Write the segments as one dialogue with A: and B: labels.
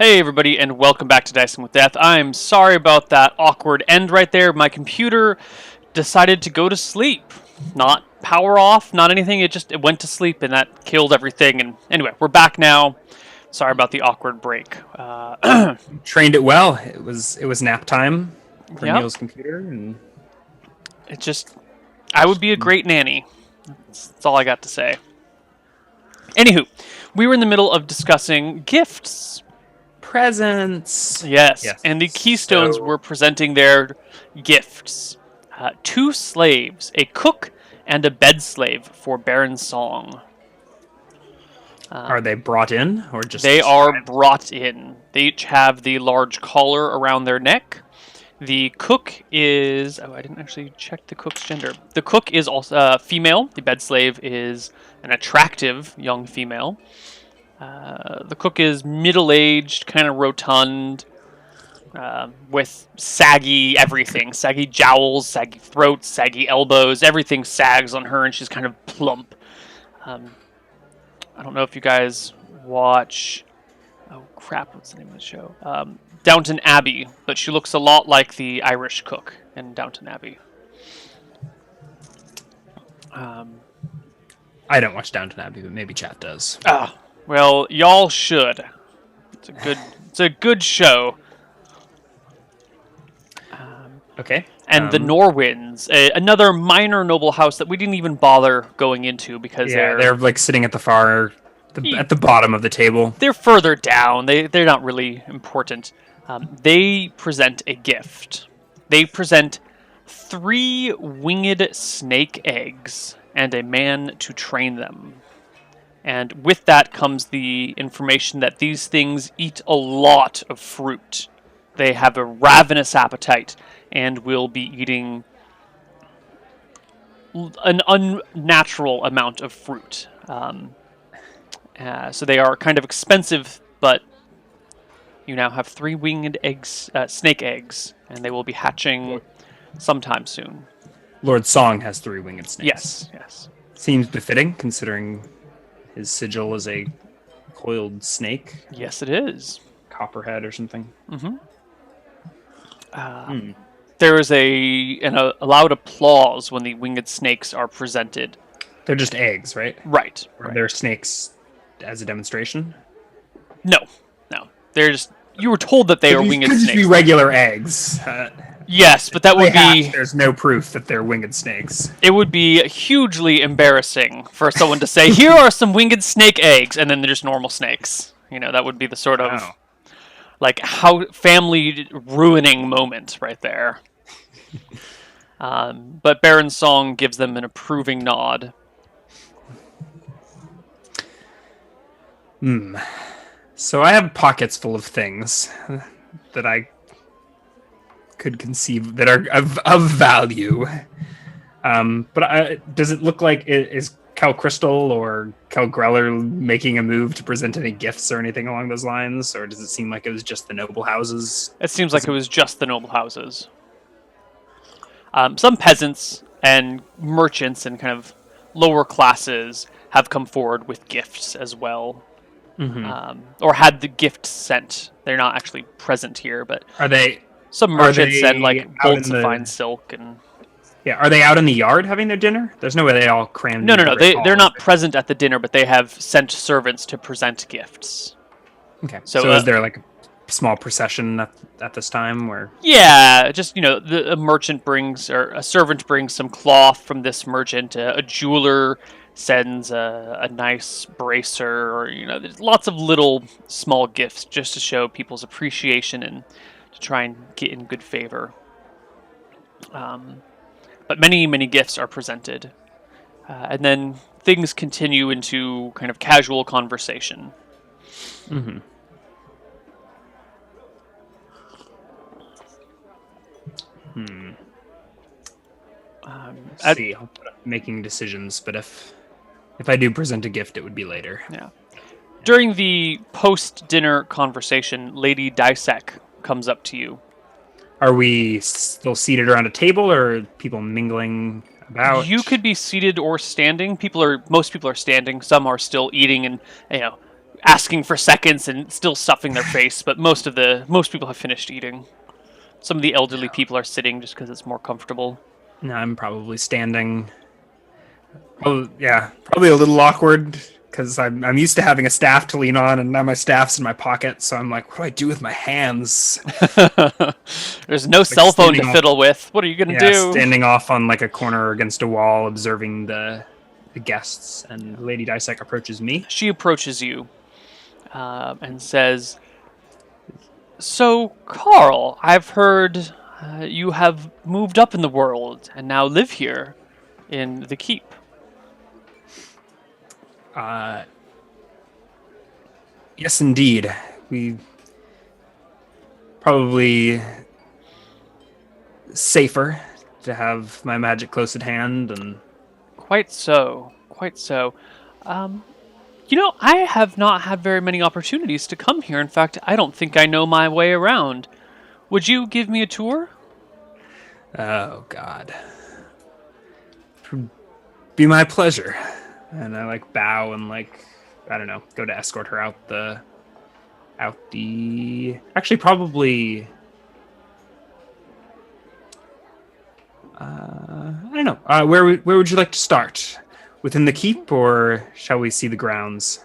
A: Hey everybody, and welcome back to Dicing with Death. I'm sorry about that awkward end right there. My computer decided to go to sleep. Not power off, not anything, it went to sleep and that killed everything. And anyway, we're back now. Sorry about the awkward break.
B: Trained it well. It was nap time for
A: Yep,
B: Neil's computer, and
A: it just, I would be a great nanny. That's all I got to say. Anywho, we were in the middle of discussing gifts.
B: presents.
A: Yes,
B: Yes.
A: and the Keystones
B: So,
A: were presenting their gifts. Two slaves, a cook and a bed slave for Baron Song.
B: are they brought in or just
A: They are
B: described?
A: brought in. They each have the large collar around their neck. The cook is... Oh, I didn't actually check the cook's gender. The cook is also female. The bed slave is an attractive young female. The cook is middle-aged, kind of rotund, with saggy everything. Saggy jowls, saggy throat, saggy elbows. Everything sags on her, and she's kind of plump. I don't know if you guys watch... Oh, crap, what's the name of the show? Downton Abbey, but she looks a lot like the Irish cook in Downton Abbey.
B: I don't watch Downton Abbey, but maybe chat does.
A: Well, y'all should. It's a good show.
B: Okay.
A: And the Norwins, another minor noble house that we didn't even bother going into because
B: they're like sitting at at the bottom of the table.
A: they're further down. They're not really important. They present a gift. They present 3 winged snake eggs and a man to train them. And with that comes the information that these things eat a lot of fruit. They have a ravenous appetite and will be eating an unnatural amount of fruit. So they are kind of expensive, but you now have 3 winged eggs, snake eggs, and they will be hatching sometime soon.
B: Lord Song has 3 winged snakes.
A: Yes, yes.
B: Seems befitting considering his sigil is a coiled snake,
A: Yes, it is.
B: copperhead or something.
A: There is a loud applause when the winged snakes are presented.
B: They're just eggs, right?
A: Right.
B: Or they're snakes as a demonstration.
A: No, no. They're just... You were told that they are winged
B: Could just be
A: snakes.
B: regular eggs.
A: Yes, but that would be...
B: There's no proof that they're winged snakes.
A: It would be hugely embarrassing for someone to say, "Here are some winged snake eggs," and then they're just normal snakes. You know, that would be the sort of
B: Oh.
A: like how family ruining moment right there. But Baron Song gives them an approving nod.
B: So I have pockets full of things that I could conceive that are of value. Does it look like is Cal Crystal or Cal Greller making a move to present any gifts or anything along those lines, or does it seem like it was just the noble houses?
A: It seems like it was just the noble houses. Some peasants and merchants and kind of lower classes have come forward with gifts as well. Or had the gift sent. They're not actually present here, but
B: Are they?
A: some merchants
B: they
A: send like
B: out
A: bolts
B: in
A: of
B: the-
A: fine silk and...
B: Yeah, are they out in the yard having their dinner? There's no way they all crammed.
A: No.
B: into the
A: They're
B: halls.
A: not present at the dinner, but they have sent servants to present gifts.
B: Okay.
A: So,
B: So, is there like a small procession at this time where?
A: Yeah, just a merchant brings or a servant brings some cloth from this merchant. A jeweler sends a nice bracer, or there's lots of little small gifts just to show people's appreciation and to try and get in good favor. But many, many gifts are presented. And then things continue into kind of casual conversation.
B: See, I'll put up making decisions, but if I do present a gift, it would be later.
A: Yeah. During the post-dinner conversation, Lady Dysek comes up to you.
B: Are we still seated around a table, or are people mingling about?
A: You could be seated or standing. Most people are standing. Some are still eating and asking for seconds and still stuffing their face, but most people have finished eating. Some of the elderly people are sitting just because it's more comfortable.
B: No, I'm probably standing. Oh, yeah, probably a little awkward because I'm used to having a staff to lean on, and now my staff's in my pocket. So I'm like, what do I do with my hands?
A: There's no cell phone to
B: standing off-
A: fiddle with. What are you gonna
B: Yeah,
A: do?
B: standing off on like a corner against a wall, observing the guests, and Lady Dysek approaches me.
A: She approaches you and says, "So, Carl, I've heard you have moved up in the world and now live here in the keep."
B: Yes, indeed. We probably safer to have my magic close at hand, and
A: Quite so. Quite so. I have not had very many opportunities to come here. In fact, I don't think I know my way around. Would you give me a tour?
B: oh god, be my pleasure. And I like bow and like I don't know, go to escort her out the actually probably I don't know. Where would you like to start? Within the keep, or shall we see the grounds?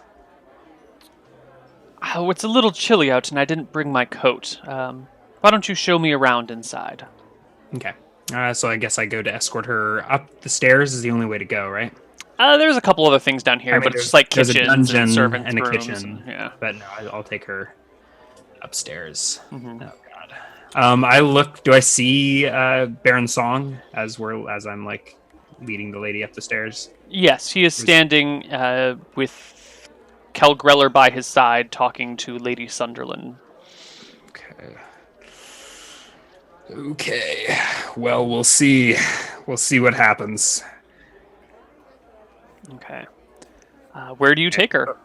A: Oh, it's a little chilly out, and I didn't bring my coat. Why don't you show me around inside?
B: Okay. So I guess I go to escort her up the stairs is the only way to go, right?
A: There's a couple other things down here,
B: I mean,
A: but it's just like
B: there's a
A: kitchens
B: dungeon
A: and servants'
B: and a
A: rooms.
B: kitchen.
A: Yeah.
B: But no, I'll take her upstairs.
A: Mhm.
B: Oh god. I look. Do I see Baron Song as I'm like leading the lady up the stairs?
A: Yes, he is standing with Kel Greller by his side, talking to Lady Sunderland.
B: Okay. Okay. Well, we'll see. We'll see what happens.
A: Okay. Where do you take her?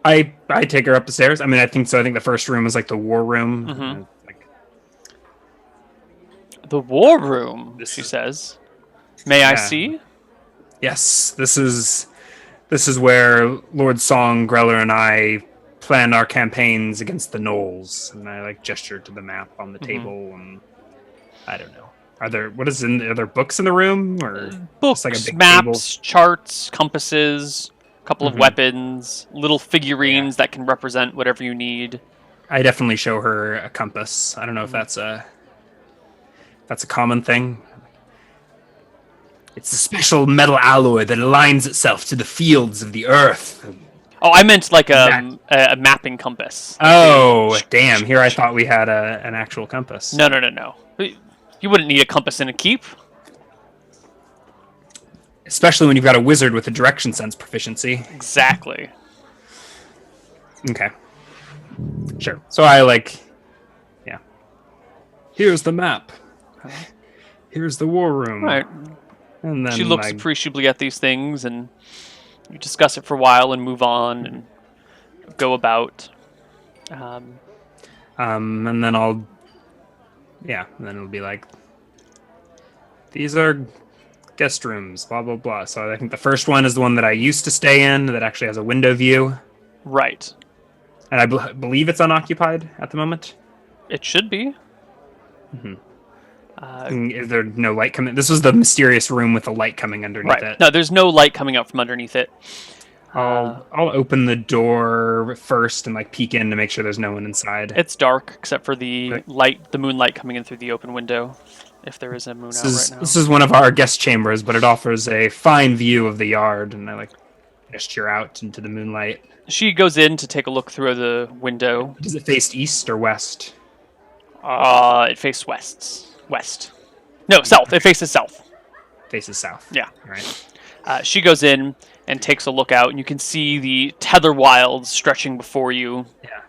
B: I take her up the stairs. I mean, I think so. I think the first room is like the war room.
A: Mhm.
B: Like,
A: The war room,
B: This
A: she
B: is-
A: says. May I
B: Yeah.
A: see?
B: yes, this is where Lord Song, Greller, and I planned our campaigns against the Knolls. And I like gesture to the map on the table, and I don't know. Are there books in the room, or
A: Books,
B: like a big
A: maps, charts, compasses, a couple of
B: Mhm.
A: weapons, little figurines that can represent whatever you need.
B: I definitely show her a compass. I don't know if that's a common thing. It's a special metal alloy that aligns itself to the fields of the earth.
A: Oh, I meant like a mapping compass.
B: Oh, damn! Here I thought we had an actual compass.
A: No. You wouldn't need a compass in a keep.
B: Especially when you've got a wizard with a direction sense proficiency.
A: Exactly.
B: Okay. Sure. So I yeah. Here's the map. Here's the war room.
A: Right.
B: And then
A: She looks appreciably at these things, and you discuss it for a while and move on and go about.
B: and then and then it'll be like, these are guest rooms, blah, blah, blah. So I think the first one is the one that I used to stay in that actually has a window view.
A: Right.
B: And I believe it's unoccupied at the moment.
A: It should be.
B: Is there no light coming? This was the mysterious room with the light coming underneath
A: Right.
B: it.
A: No, there's no light coming out from underneath it.
B: I'll open the door first and like peek in to make sure there's no one inside.
A: It's dark except for the
B: Right.
A: light, the moonlight coming in through the open window, if there is a moon out right now.
B: This is one of our guest chambers, but it offers a fine view of the yard, and I like gesture out into the moonlight.
A: She goes in to take a look through the window.
B: Does it face east or west?
A: It faces west. No, south. It faces south.
B: Faces south.
A: Yeah.
B: All right.
A: She goes in and takes a look out, and you can see the tether wilds stretching before you.
B: Yeah.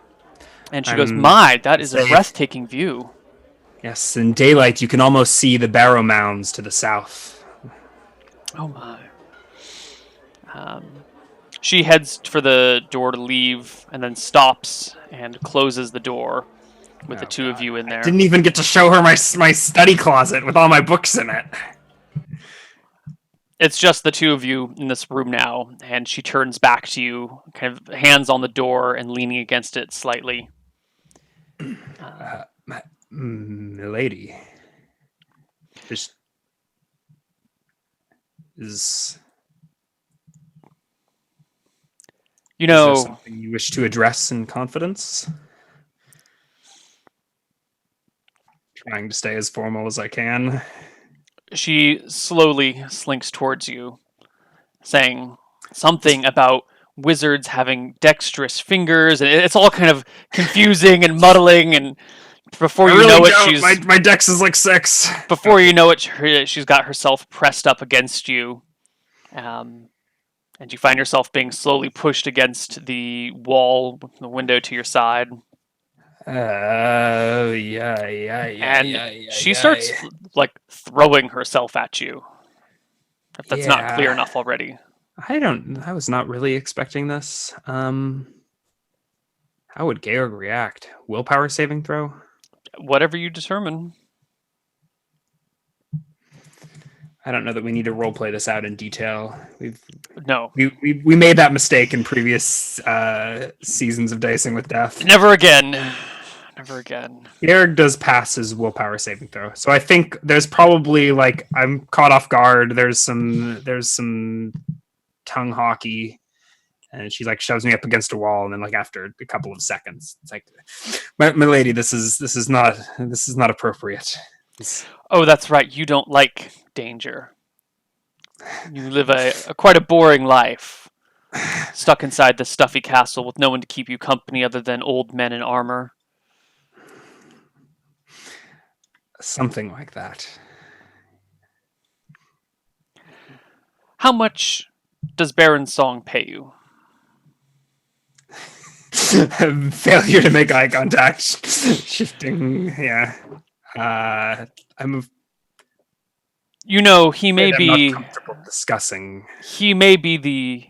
A: And she goes,
B: I'm
A: "My, that is a
B: safe.
A: breathtaking view."
B: Yes, in daylight you can almost see the barrow mounds to the south.
A: Oh my. She heads for the door to leave, and then stops and closes the door with the
B: Oh,
A: two of
B: God.
A: you in there.
B: Didn't even get to show her my study closet with all my books in it.
A: It's just the two of you in this room now, and she turns back to you, kind of hands on the door and leaning against it slightly.
B: Milady, this is.
A: You
B: Is there
A: know,
B: something you wish to address in confidence? Trying to stay as formal as I can.
A: she slowly slinks towards you, saying something about wizards having dexterous fingers, and it's all kind of confusing and muddling. And before
B: I
A: you
B: really
A: know it,
B: don't. My dex is like 6.
A: she's got herself pressed up against you, and you find yourself being slowly pushed against the wall, the window to your side. And she starts like throwing herself at you. If that's not clear
B: Yeah.
A: enough already.
B: I was not really expecting this. How would Georg react? Willpower saving throw?
A: Whatever you determine.
B: I don't know that we need to roleplay this out in detail.
A: No.
B: We made that mistake in previous seasons of Dicing with Death.
A: Never again. Never again.
B: Georg does pass his willpower saving throw, so I think there's probably like I'm caught off guard. There's some tongue hockey, and she like shoves me up against a wall, and then like after a couple of seconds, it's like, my lady, this is not appropriate.
A: Oh, that's right. You don't like danger. You live a quite a boring life, stuck inside this stuffy castle with no one to keep you company other than old men in armor.
B: Something like that.
A: How much does Baron Song pay you?
B: Failure to make eye contact. Shifting. Yeah.
A: You know, he may be
B: not comfortable discussing.
A: He may be the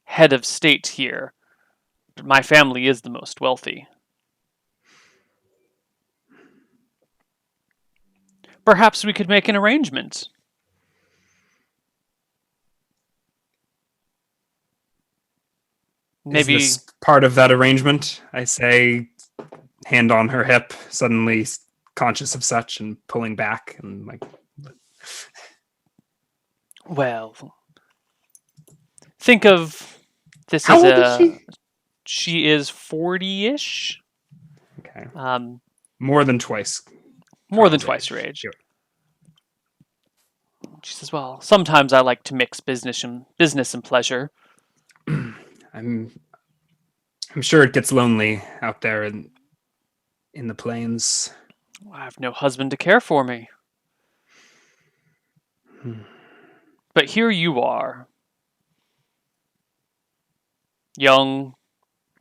A: head of state here, but my family is the most wealthy. Perhaps we could make an arrangement. Maybe
B: Is this part of that arrangement? I say, hand on her hip, suddenly conscious of such and pulling back and like.
A: Well, think of this
B: How
A: as
B: old is she?
A: She is 40-ish.
B: Okay.
A: More than
B: twice
A: twice your age.
B: Sure.
A: She says, "Well, sometimes I like to mix business and pleasure."
B: I'm sure it gets lonely out there in the plains.
A: I have no husband to care for me. But here you are. Young,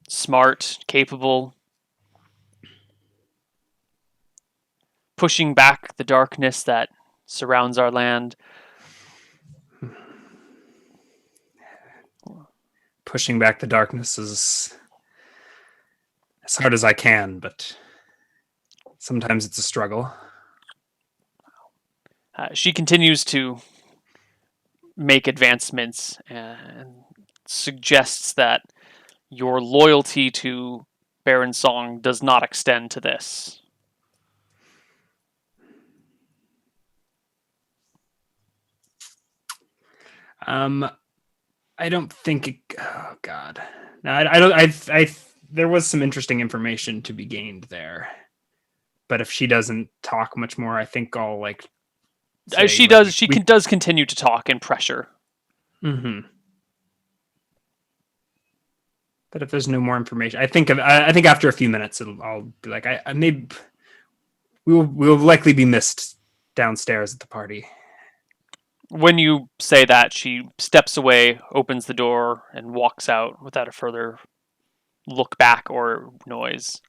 A: smart, capable. Pushing back the darkness that surrounds our land.
B: Pushing back the darkness is as hard as I can, but sometimes it's a struggle.
A: She continues to make advancements and suggests that your loyalty to Baron Song does not extend to this.
B: I don't think it, oh god. No, I don't I there was some interesting information to be gained there. But if she doesn't talk much more, I think I'll like
A: She does does continue to talk and pressure.
B: Mhm. But if there's no more information, I think after a few minutes I'll be like I may we'll likely be missed downstairs at the party.
A: When you say that, she steps away, opens the door, and walks out without a further look back or noise.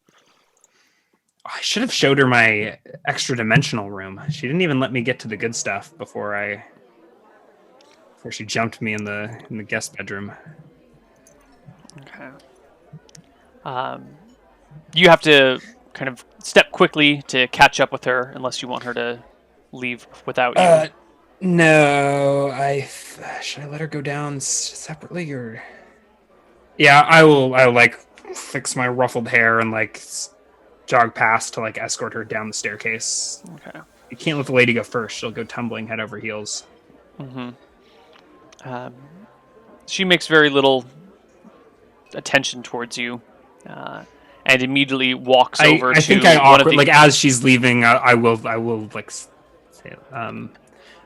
B: I should have showed her my extra dimensional room. She didn't even let me get to the good stuff before she jumped me in the guest bedroom.
A: Okay. You have to kind of step quickly to catch up with her, unless you want her to leave without you.
B: No, should I let her go down separately or? Yeah, I will. I will like fix my ruffled hair and like jog past to like escort her down the staircase.
A: Okay.
B: You can't let the lady go first; she'll go tumbling head over heels.
A: Mm-hmm. Um, she makes very little attention towards you, uh, and immediately walks over
B: I think I
A: to one of
B: awkward
A: the.
B: like as she's leaving. I will like say,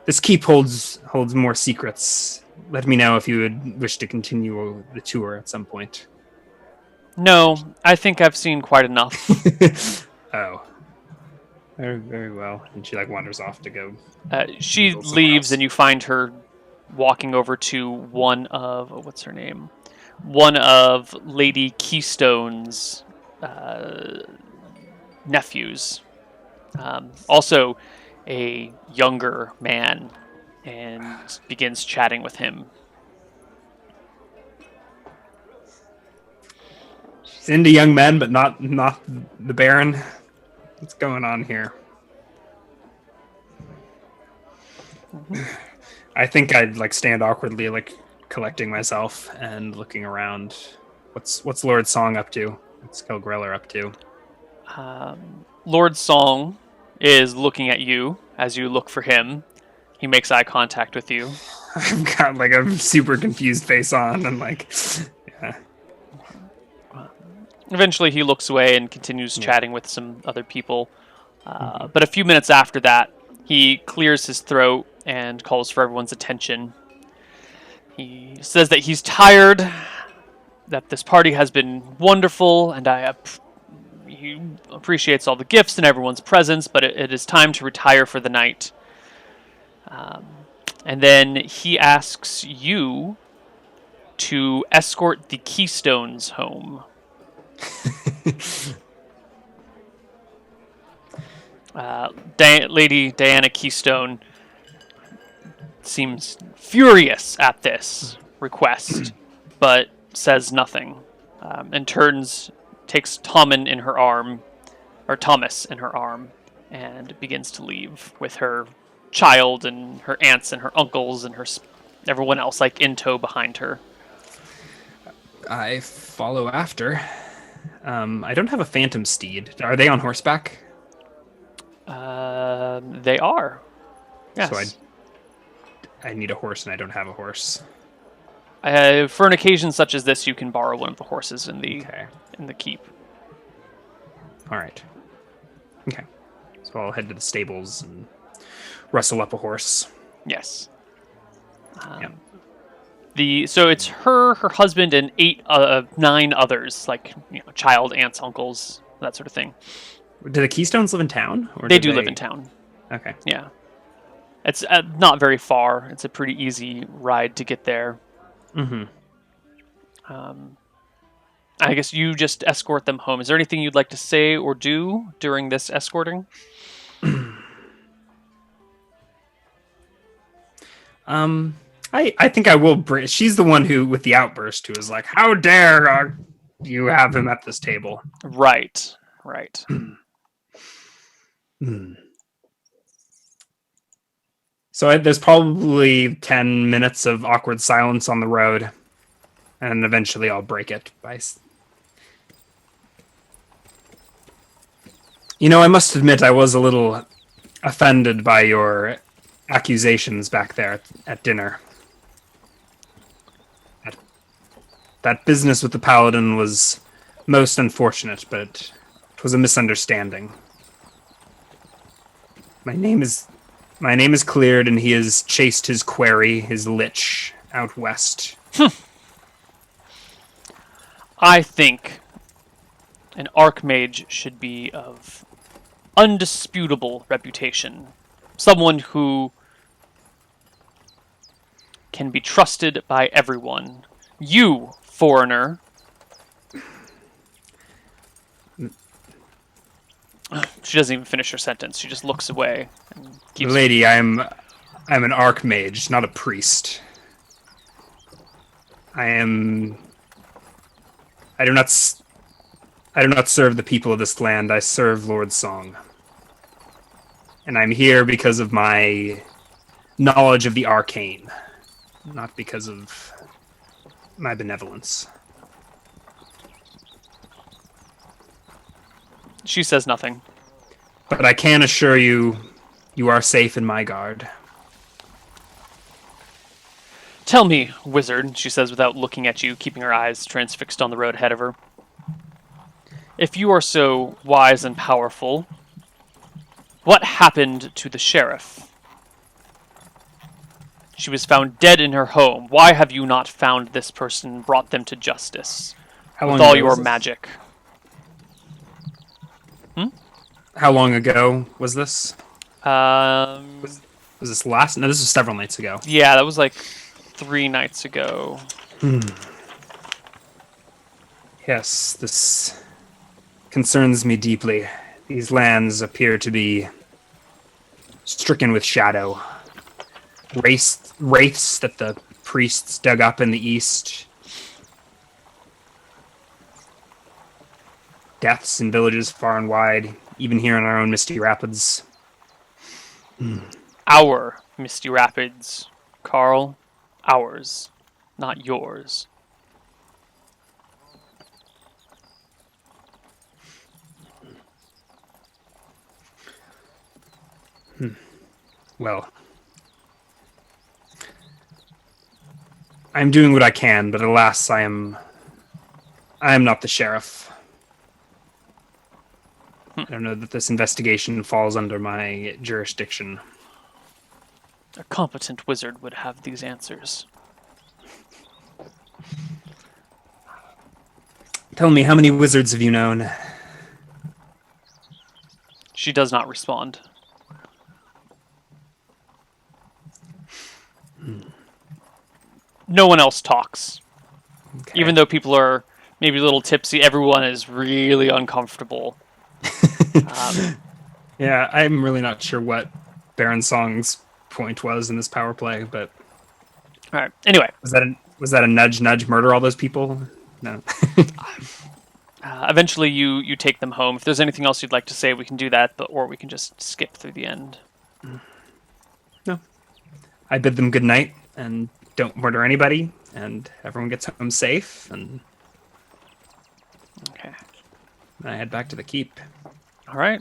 B: this keep holds more secrets. Let me know if you would wish to continue the tour at some point.
A: No, I think I've seen quite enough.
B: Oh, very well. And she like wanders off to go
A: She
B: mingle somewhere
A: leaves,
B: else.
A: and you find her walking over to one of what's her name? One of Lady Keystone's uh, nephews. Also, a younger man, and begins chatting with him.
B: She's into young men, but not the Baron. What's going on here?
A: Mm-hmm.
B: I think I'd like stand awkwardly, like collecting myself and looking around. What's Lord Song up to? What's Kilgreller up to?
A: Lord Song is looking at you as you look for him. He makes eye contact with you.
B: I've got like a super confused face on and like, yeah.
A: Eventually, he looks away and continues chatting with some other people. But a few minutes after that, he clears his throat and calls for everyone's attention. He says that he's tired, that this party has been wonderful, and he appreciates all the gifts and everyone's presence, but it is time to retire for the night. And then he asks you to escort the Keystones home. Lady Diana Keystone seems furious at this request, but says nothing, and takes Thomas in her arm, and begins to leave with her child and her aunts and her uncles and everyone else like in tow behind her.
B: I follow after. I don't have a phantom steed. Are they on horseback?
A: They are. Yes.
B: So I need a horse and I don't have a horse.
A: For an occasion such as this, you can borrow one of the horses in the keep.
B: All right. Okay. So I'll head to the stables and rustle up a horse.
A: Yes.
B: Yeah.
A: So it's her husband, and 9 others, like child, aunts, uncles, that sort of thing.
B: Do the Keystones live in town? Or
A: They do live in town.
B: Okay.
A: Yeah. It's not very far. It's a pretty easy ride to get there.
B: Mm-hmm.
A: I guess you just escort them home. Is there anything you'd like to say or do during this escorting?
B: I think I will. She's the one who, with the outburst, who was like, "How dare you have him at this table?"
A: Right.
B: So there's probably 10 minutes of awkward silence on the road, and eventually I'll break it by. I must admit I was a little offended by your accusations back there at dinner. That business with the paladin was most unfortunate, but it was a misunderstanding. My name is cleared, and he has chased his quarry, his lich, out west.
A: I think an archmage should be of undisputable reputation. Someone who can be trusted by everyone. You, foreigner. She doesn't even finish her sentence. She just looks away and keeps.
B: Lady, I'm an archmage, not a priest. I do not serve the people of this land. I serve Lord Song. And I'm here because of my knowledge of the arcane, not because of my benevolence.
A: She says nothing.
B: But I can assure you, you are safe in my guard.
A: Tell me, wizard, she says without looking at you, keeping her eyes transfixed on the road ahead of her. If you are so wise and powerful, what happened to the sheriff? She was found dead in her home. Why have you not found this person and brought them to justice? With all your magic.
B: How long ago was this?
A: Um,
B: Was this last? No, this was several nights ago.
A: yeah, that was like 3 nights ago.
B: Yes, this concerns me deeply. These lands appear to be stricken with shadow. Wraiths that the priests dug up in the east. Deaths in villages far and wide, even here in our own Misty Rapids.
A: Our Misty Rapids, Carl. Ours, not yours.
B: Well, I'm doing what I can, but alas, I am not the sheriff. I don't know that this investigation falls under my jurisdiction.
A: A competent wizard would have these answers.
B: Tell me, how many wizards have you known?
A: She does not respond. No one else talks.
B: Okay.
A: Even though people are maybe a little tipsy, everyone is really uncomfortable.
B: Yeah, I'm really not sure what Baron Song's point was in this power play, but
A: All right. Anyway,
B: was that a nudge murder all those people? No.
A: eventually you take them home. If there's anything else you'd like to say, we can do that, or we can just skip through the end.
B: No. I bid them good night and don't murder anybody, and everyone gets home safe, and
A: Okay.
B: I head back to the keep.
A: All right.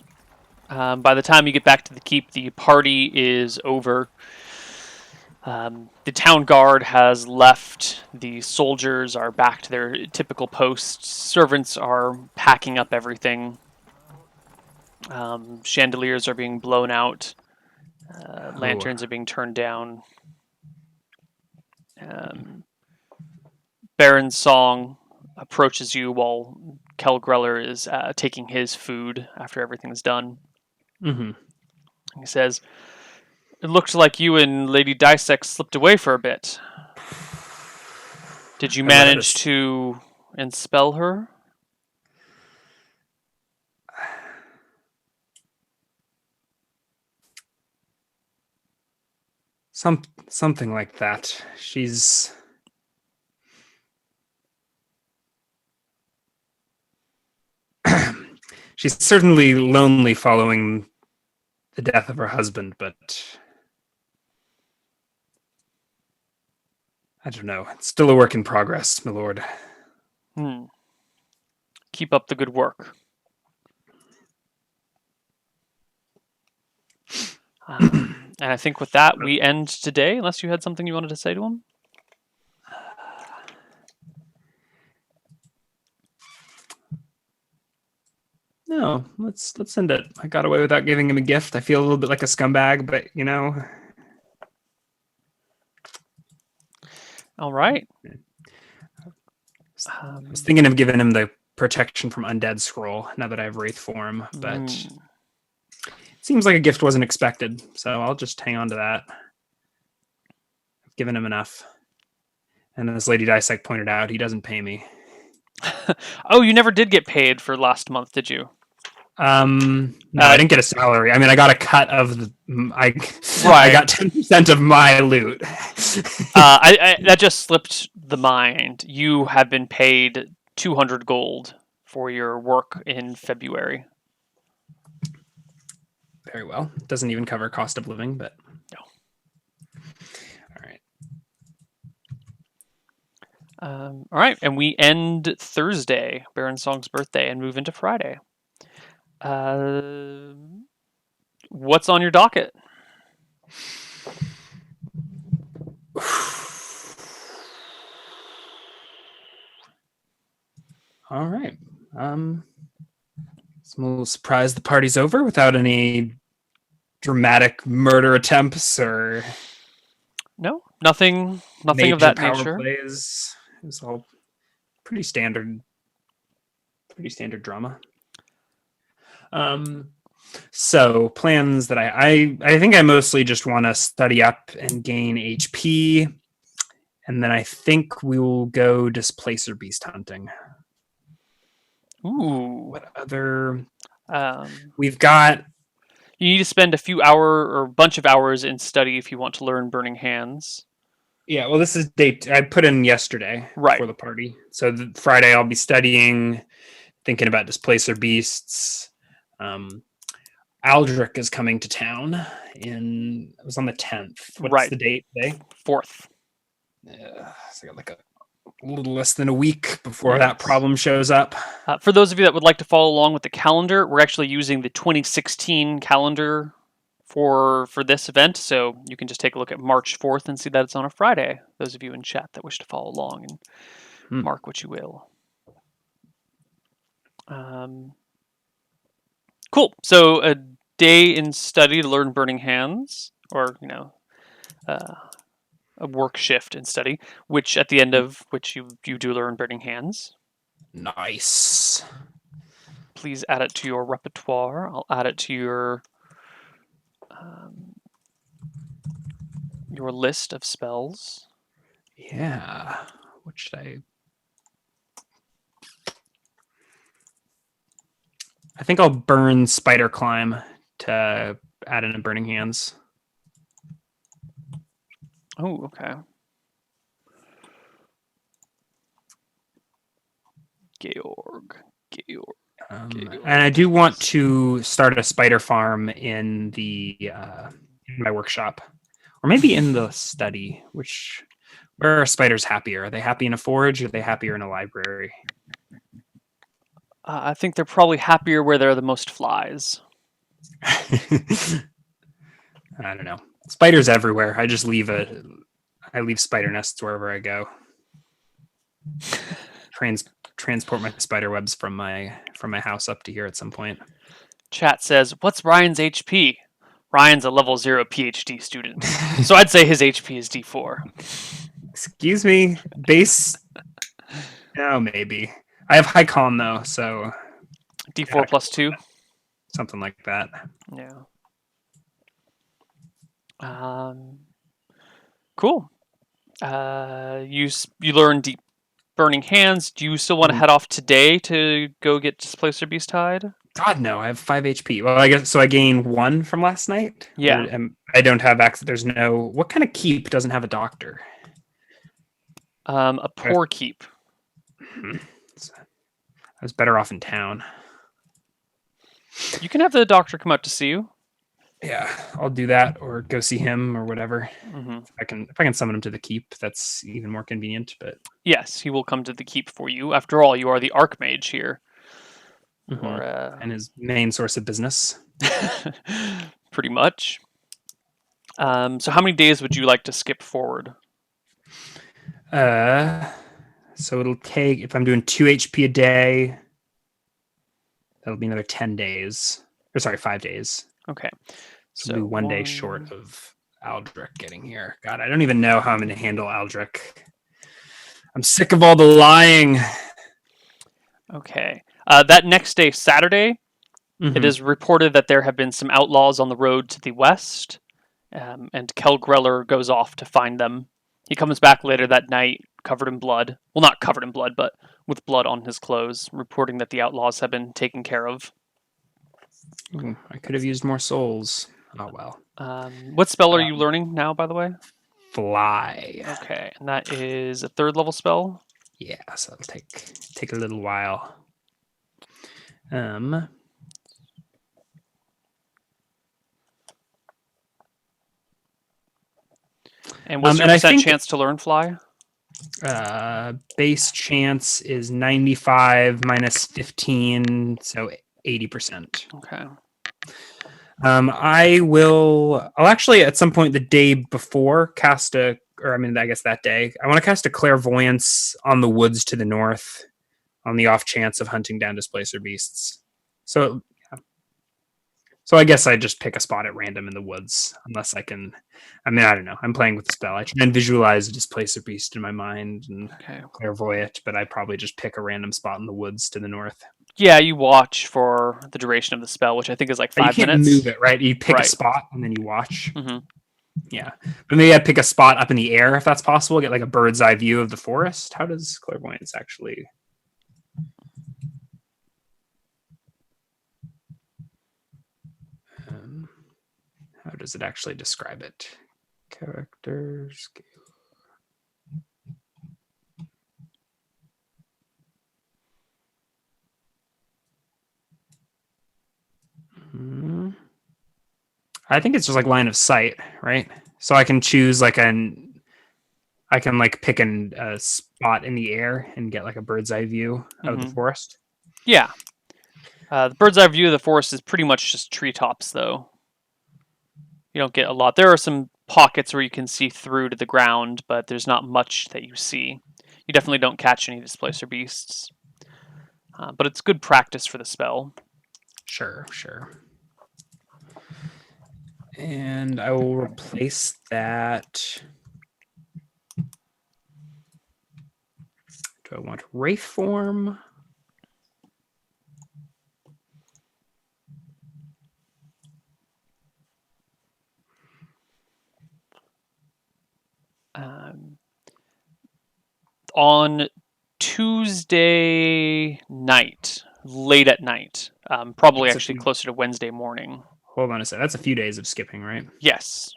A: By the time you get back to the keep, the party is over. The town guard has left. The soldiers are back to their typical posts. Servants are packing up everything. Chandeliers are being blown out. Lanterns are being turned down. Baron's song approaches you while Kel Greller is taking his food after everything's done.
B: Mm-hmm.
A: He says, "It looks like you and Lady Dissect slipped away for a bit. Did you manage to expel her?"
B: Something like that. She's certainly lonely following the death of her husband, but I don't know. It's still a work in progress, my lord.
A: Keep up the good work. And I think with that, we end today, unless you had something you wanted to say to him.
B: No, let's end it. I got away without giving him a gift. I feel a little bit like a scumbag, but you know.
A: All right.
B: I was thinking of giving him the protection from undead scroll now that I have wraith form, but it seems like a gift wasn't expected, so I'll just hang on to that. I've given him enough. And as Lady Dissect pointed out, he doesn't pay me.
A: Oh, you never did get paid for last month, did you?
B: No, I didn't get a salary. I mean, I got a cut of the. I got 10% of my loot.
A: That just slipped the mind. You have been paid 200 gold for your work in February.
B: Very well. Doesn't even cover cost of living, but
A: no. All right, and we end Thursday, Baron Song's birthday, and move into Friday. Uh, what's on your docket?
B: All right. I'm a little surprised the party's over without any dramatic murder attempts or
A: No, nothing of
B: major
A: that
B: power
A: nature.
B: plays. It was all pretty standard drama. So plans that I think I mostly just want to study up and gain HP, and then I think we will go displacer beast hunting.
A: Ooh.
B: What other?
A: Um,
B: We've got
A: you need to spend a few hour or bunch of hours in study if you want to learn Burning Hands.
B: yeah. Well, this is date I put in yesterday
A: Right.
B: before the party. So Friday I'll be studying, thinking about displacer beasts. Aldrich is coming to town it was on the 10th. What's
A: Right.
B: the date today?
A: 4th.
B: So I got like a little less than a week before that
A: Yes.
B: problem shows up.
A: For those of you that would like to follow along with the calendar, we're actually using the 2016 calendar for this event, so you can just take a look at March 4th and see that it's on a Friday. Those of you in chat that wish to follow along and mark what you will. Cool. So a day in study to learn Burning Hands, or a work shift in study, which at the end of which you do learn Burning Hands.
B: Nice.
A: Please add it to your repertoire. I'll add it to your list of spells.
B: Yeah. What should I think I'll burn Spider Climb to add in a Burning Hands.
A: Oh, okay. Georg.
B: And I do want to start a spider farm in in my workshop, or maybe in the study. Where are spiders happier? Are they happy in a forge, or are they happier in a library?
A: I think they're probably happier where there are the most flies.
B: I don't know. Spiders everywhere. I leave spider nests wherever I go. Transport my spider webs from my house up to here at some point.
A: Chat says, "What's Ryan's HP?" Ryan's a level 0 PhD student, so I'd say his HP is D4.
B: Excuse me, base. No, maybe I have high con though, so
A: D4 plus 2,
B: something like that.
A: Yeah. Cool. You learn deep Burning Hands. Do you still want to head off today to go get Displacer Beast Tide?
B: God no, I have 5 HP. Well, I guess so. I gain 1 from last night.
A: Yeah.
B: I don't have access. There's no. What kind of keep doesn't have a doctor?
A: A poor keep.
B: I was better off in town.
A: You can have the doctor come out to see you.
B: Yeah, I'll do that, or go see him, or whatever.
A: Mm-hmm.
B: If I can summon him to the keep, that's even more convenient. But
A: yes, he will come to the keep for you. After all, you are the Archmage here,
B: and his main source of business.
A: Pretty much. So, how many days would you like to skip forward?
B: So it'll take, if I'm doing 2 HP a day, that'll be another 10 days. Or sorry, 5 days.
A: Okay.
B: So it'll be 1 day short of Aldrich getting here. God, I don't even know how I'm going to handle Aldrich. I'm sick of all the lying.
A: Okay. That next day, Saturday, it is reported that there have been some outlaws on the road to the west, and Kel Greller goes off to find them. He comes back later that night, covered in blood. Well, not covered in blood, but with blood on his clothes, reporting that the outlaws have been taken care of.
B: I could have used more souls. Oh, well.
A: What spell are you learning now, by the way?
B: Fly.
A: Okay, and that is a 3rd level spell?
B: Yeah, so it'll take a little while. And
A: what's your percent chance to learn fly?
B: Base chance is 95 minus 15, so 80%.
A: Okay.
B: I'll actually at some point the day before cast I guess that day, I want to cast a clairvoyance on the woods to the north on the off chance of hunting down displacer beasts. So, yeah. So I guess I just pick a spot at random in the woods, unless I can. I mean, I don't know. I'm playing with the spell. I try and visualize a displacer beast in my mind and
A: Okay.
B: clairvoyant, but I probably just pick a random spot in the woods to the north.
A: Yeah, you watch for the duration of the spell, which I think is like
B: But you
A: 5
B: can't
A: minutes.
B: move it, right? You pick a
A: Right.
B: spot and then you watch.
A: Mm-hmm.
B: Yeah, but maybe I pick a spot up in the air if that's possible. Get like a bird's eye view of the forest. How does clairvoyance actually? How does it actually describe it? Characters. I think it's just like line of sight, right? So I can choose like I can like pick a spot in the air and get like a bird's eye view of the forest.
A: Yeah. The bird's eye view of the forest is pretty much just treetops, though. You don't get a lot. There are some pockets where you can see through to the ground, but there's not much that you see. You definitely don't catch any displacer beasts. But it's good practice for the spell.
B: Sure. And I will replace that. Do I want Wraith form?
A: On Tuesday night, late at night, probably actually closer to Wednesday morning.
B: Hold on a sec. That's a few days of skipping, right?
A: Yes.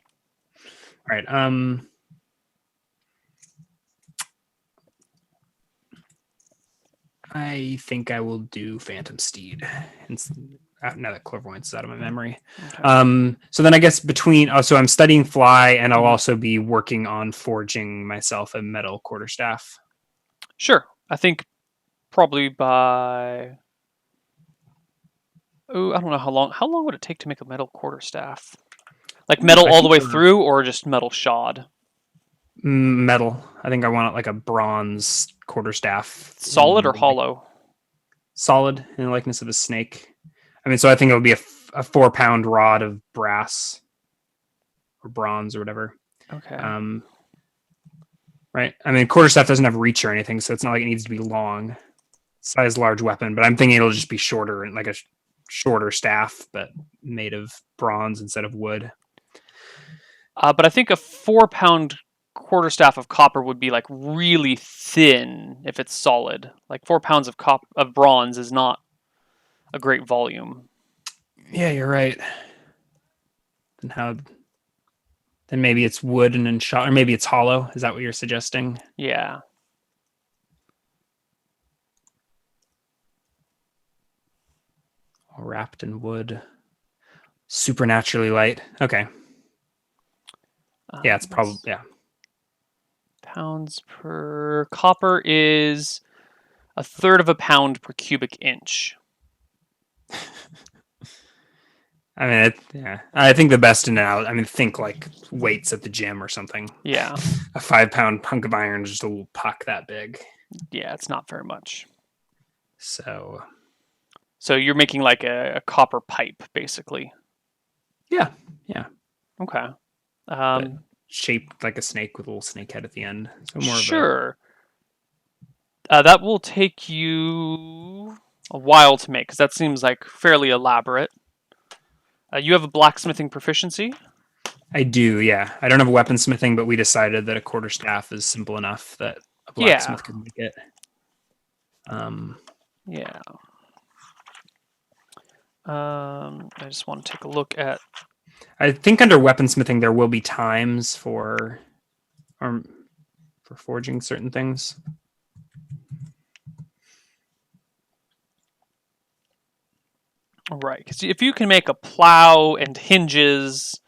B: All right. I think I will do Phantom Steed. Now that clairvoyance is out of my memory. Okay. So then I guess so I'm studying fly, and I'll also be working on forging myself a metal quarterstaff.
A: Sure. I think probably by I don't know how long would it take to make a metal quarterstaff? Like metal all the way through, or just metal shod?
B: Metal. I think I want like a bronze quarterstaff.
A: Solid or hollow?
B: Solid, in the likeness of a snake. I mean, so I think it would be a 4-pound rod of brass or bronze or whatever.
A: Okay.
B: Right. I mean, quarterstaff doesn't have reach or anything, so it's not like it needs to be long. Size large weapon, but I'm thinking it'll just be shorter and like a shorter staff, but made of bronze instead of wood.
A: But I think a 4-pound quarterstaff of copper would be like really thin if it's solid. Like 4 pounds of bronze is not a great volume.
B: Yeah, you're right. Then maybe it's wood and then shot, or maybe it's hollow. Is that what you're suggesting?
A: Yeah.
B: All wrapped in wood. Supernaturally light. Okay. Yeah, it's probably, yeah.
A: Pounds per copper is 1/3 of a pound per cubic inch.
B: I mean, yeah. I think the best think like weights at the gym or something.
A: Yeah.
B: A 5-pound hunk of iron is just a little puck that big.
A: Yeah, it's not very much.
B: So
A: you're making like a copper pipe, basically.
B: Yeah.
A: Okay.
B: Shaped like a snake with a little snake head at the end. So more
A: sure. That will take you a while to make, because that seems like fairly elaborate. You have a blacksmithing proficiency?
B: I do, yeah. I don't have a weaponsmithing, but we decided that a quarterstaff is simple enough that a blacksmith could make it.
A: Yeah. I just want to take a look at...
B: I think under weaponsmithing there will be times for forging certain things.
A: Right, because if you can make a plow and hinges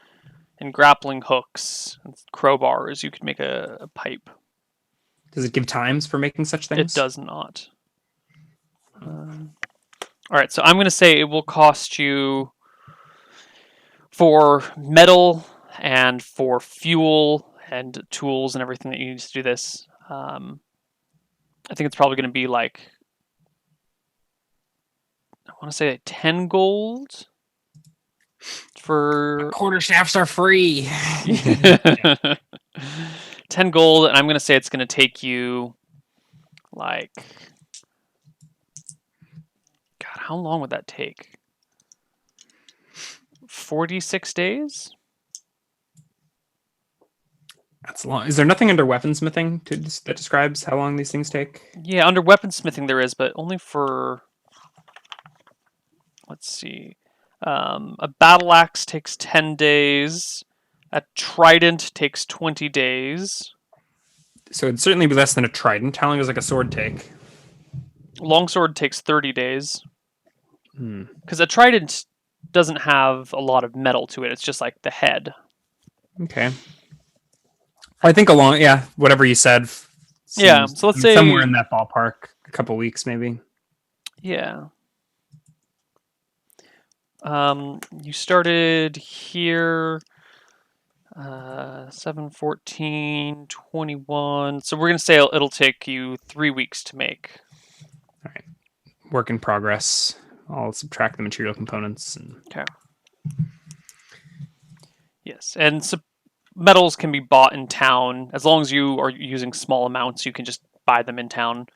A: and grappling hooks and crowbars, you could make a pipe.
B: Does it give times for making such
A: It
B: things?
A: does not. All right, so I'm going to say it will cost you for metal and for fuel and tools and everything that you need to do this. I think it's probably going to be like, I want to say 10 gold for
B: Quarter shafts are free.
A: 10 gold, and I'm going to say it's going to take you like, God, how long would that take? 46 days?
B: That's long. Is there nothing under weaponsmithing that describes how long these things take?
A: Yeah, under weaponsmithing there is, but only for, let's see. A battle axe takes 10 days. A trident takes 20 days.
B: So it'd certainly be less than a trident. How long does like a sword take?
A: Longsword takes 30 days.
B: Hmm.
A: Because a trident doesn't have a lot of metal to it. It's just like the head.
B: Okay. I think whatever you said.
A: Yeah, so let's say
B: somewhere in that ballpark, a couple weeks maybe.
A: Yeah. You started here 7, 14, 21. So we're going to say it'll take you 3 weeks to make.
B: All right. Work in progress. I'll subtract the material components.
A: Okay. Yes, and metals can be bought in town. As long as you are using small amounts, you can just buy them in town.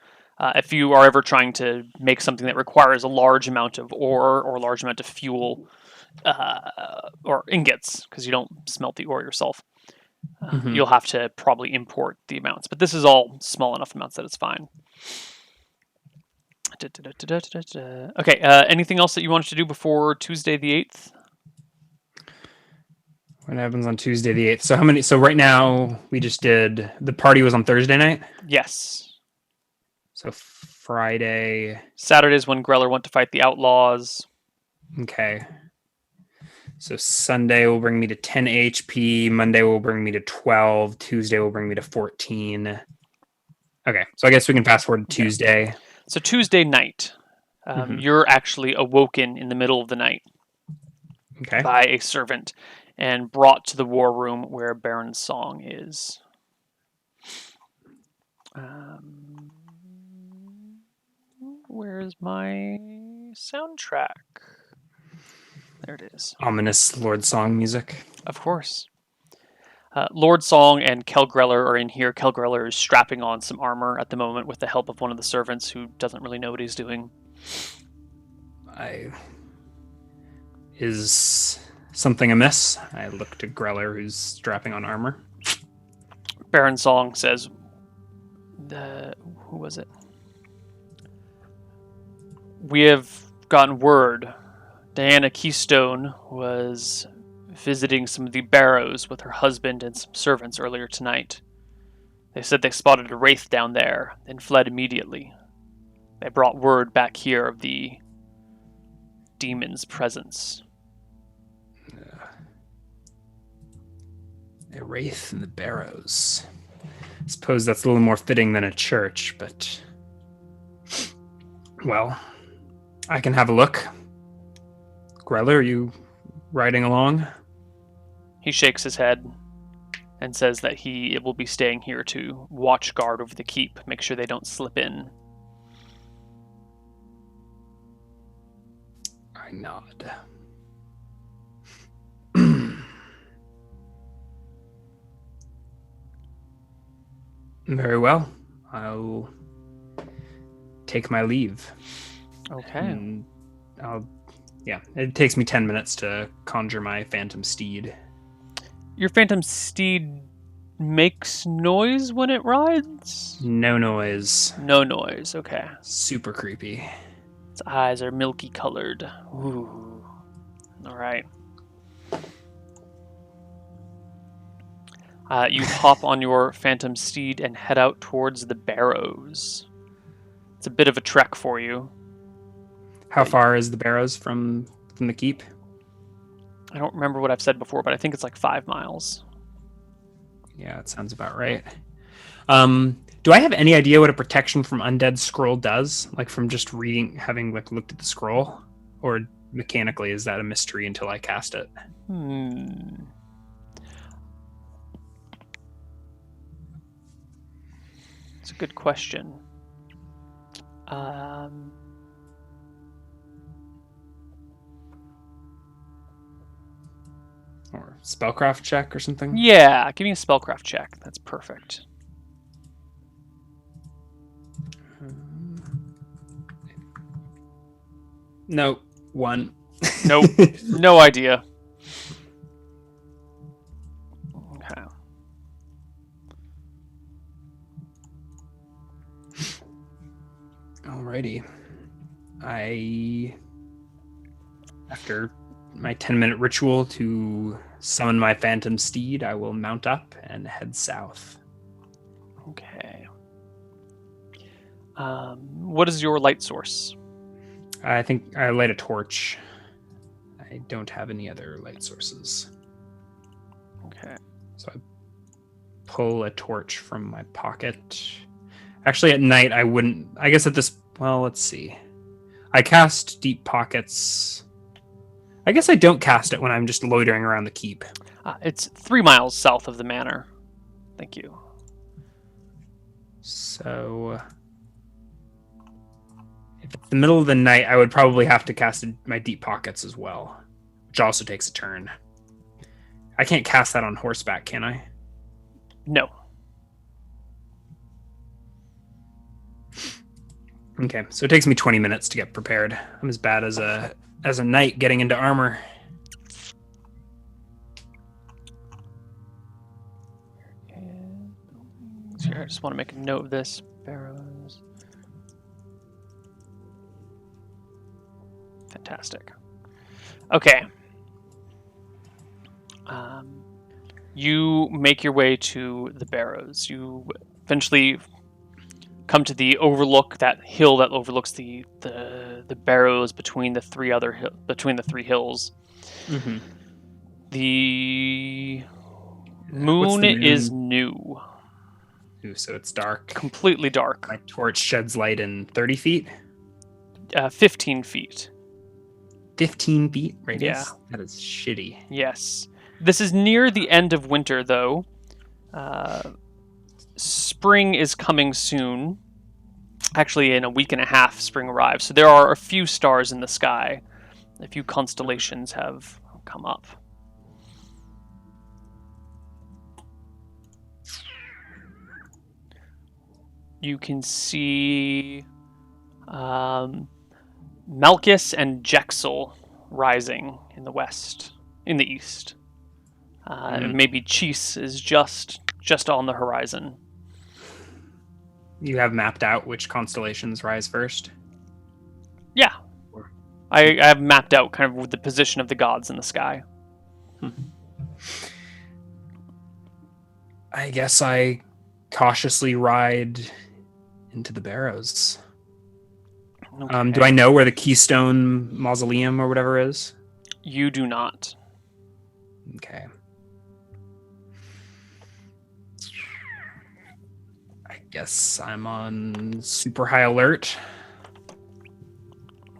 A: If you are ever trying to make something that requires a large amount of ore or a large amount of fuel or ingots, because you don't smelt the ore yourself, you'll have to probably import the amounts. But this is all small enough amounts that it's fine. Okay, anything else that you wanted to do before Tuesday the 8th?
B: What happens on Tuesday the 8th? So how many? So right now we just did the party was on Thursday night.
A: Yes.
B: So Friday.
A: Saturday's when Greller went to fight the outlaws.
B: Okay. So Sunday will bring me to 10 HP. Monday will bring me to 12. Tuesday will bring me to 14. Okay, so I guess we can fast forward to Tuesday.
A: So Tuesday night, you're actually awoken in the middle of the night by a servant and brought to the war room where Baron Song is. Where's my soundtrack? There it is.
B: Ominous Lord Song music.
A: Of course. Lord Song and Kel Greller are in here. Kel Greller is strapping on some armor at the moment with the help of one of the servants who doesn't really know what he's doing.
B: Is something amiss? I look to Greller, who's strapping on armor.
A: Baron Song says, who was it? We have gotten word. Diana Keystone was visiting some of the barrows with her husband and some servants earlier tonight. They said they spotted a wraith down there and fled immediately. They brought word back here of the demon's presence.
B: A wraith in the barrows. I suppose that's a little more fitting than a church, but... Well, I can have a look. Greller, are you riding along?
A: He shakes his head and says that he will be staying here to watch guard over the keep, make sure they don't slip in.
B: I nod. Very well. I'll take my leave.
A: Okay.
B: It takes me 10 minutes to conjure my phantom steed.
A: Your phantom steed makes noise when it rides?
B: No noise.
A: No noise, okay.
B: Super creepy.
A: Its eyes are milky colored. Ooh. Alright. You hop on your phantom steed and head out towards the barrows. It's a bit of a trek for you.
B: How far is the barrows from the keep?
A: I don't remember what I've said before, but I think it's like 5 miles.
B: Yeah, it sounds about right. Do I have any idea what a protection from undead scroll does? Like from just reading, having like looked at the scroll, or mechanically is that a mystery until I cast it?
A: It's a good question.
B: Or spellcraft check or something?
A: Yeah, give me a spellcraft check. That's perfect.
B: No, 1.
A: Nope. No idea. Okay.
B: Alrighty. After my 10-minute ritual to summon my phantom steed, I will mount up and head south.
A: Okay. What is your light source?
B: I think I light a torch. I don't have any other light sources.
A: Okay.
B: So I pull a torch from my pocket. Actually, at night, I wouldn't. I guess at this. Well, let's see. I cast Deep Pockets. I guess I don't cast it when I'm just loitering around the keep.
A: It's 3 miles south of the manor. Thank you.
B: So, if it's the middle of the night, I would probably have to cast my Deep Pockets as well, which also takes a turn. I can't cast that on horseback, can I?
A: No.
B: Okay, so it takes me 20 minutes to get prepared. I'm as bad as a knight getting into armor.
A: Here, I just want to make a note of this. Barrows. Fantastic. Okay. You make your way to the Barrows. You eventually come to the overlook, that hill that overlooks the Barrows between the three hills.
B: Mm-hmm.
A: The
B: What's
A: moon
B: the moon?
A: is new,
B: Ooh, so it's dark.
A: completely dark.
B: My torch sheds light in 30 feet.
A: 15 feet.
B: 15 feet radius?
A: Yeah.
B: That is shitty.
A: Yes. This is near the end of winter, though. Spring is coming soon. Actually, in a week and a half, spring arrives. So there are a few stars in the sky. A few constellations have come up. You can see Malchus and Jexel rising in the west, in the east. Maybe Cheese is just on the horizon.
B: You have mapped out which constellations rise first?
A: Yeah. I have mapped out kind of the position of the gods in the sky.
B: I guess I cautiously ride into the Barrows.
A: Okay.
B: Do I know where the Keystone Mausoleum or whatever is?
A: You do not.
B: Okay. I guess I'm on super high alert.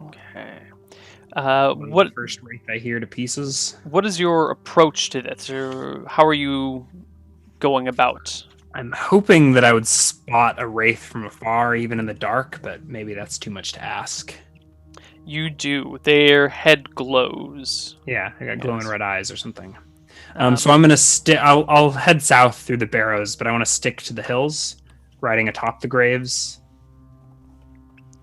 A: Okay.
B: One of
A: What
B: the first wraith I hear to pieces.
A: What is your approach to this? Or how are you going about?
B: I'm hoping that I would spot a wraith from afar, even in the dark, but maybe that's too much to ask.
A: You do. Their head glows.
B: Yeah, I got glowing
A: Yes.
B: red eyes or something. So I'm gonna I'll head south through the Barrows, but I want to stick to the hills, riding atop the graves.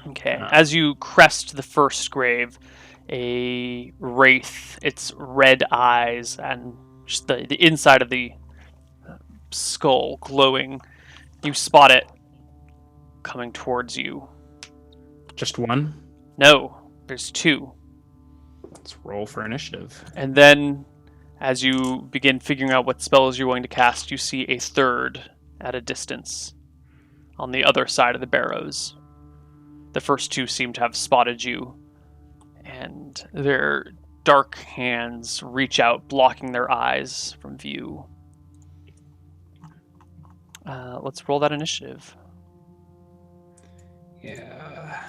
A: Okay. As you crest the first grave, a wraith, its red eyes and just the inside of the skull glowing, you spot it coming towards you.
B: Just one.
A: No, there's two.
B: Let's roll for initiative.
A: And then, as you begin figuring out what spells you're going to cast, you see a third at a distance on the other side of the Barrows. The first two seem to have spotted you, and their dark hands reach out, blocking their eyes from view. Let's roll that initiative.
B: Yeah.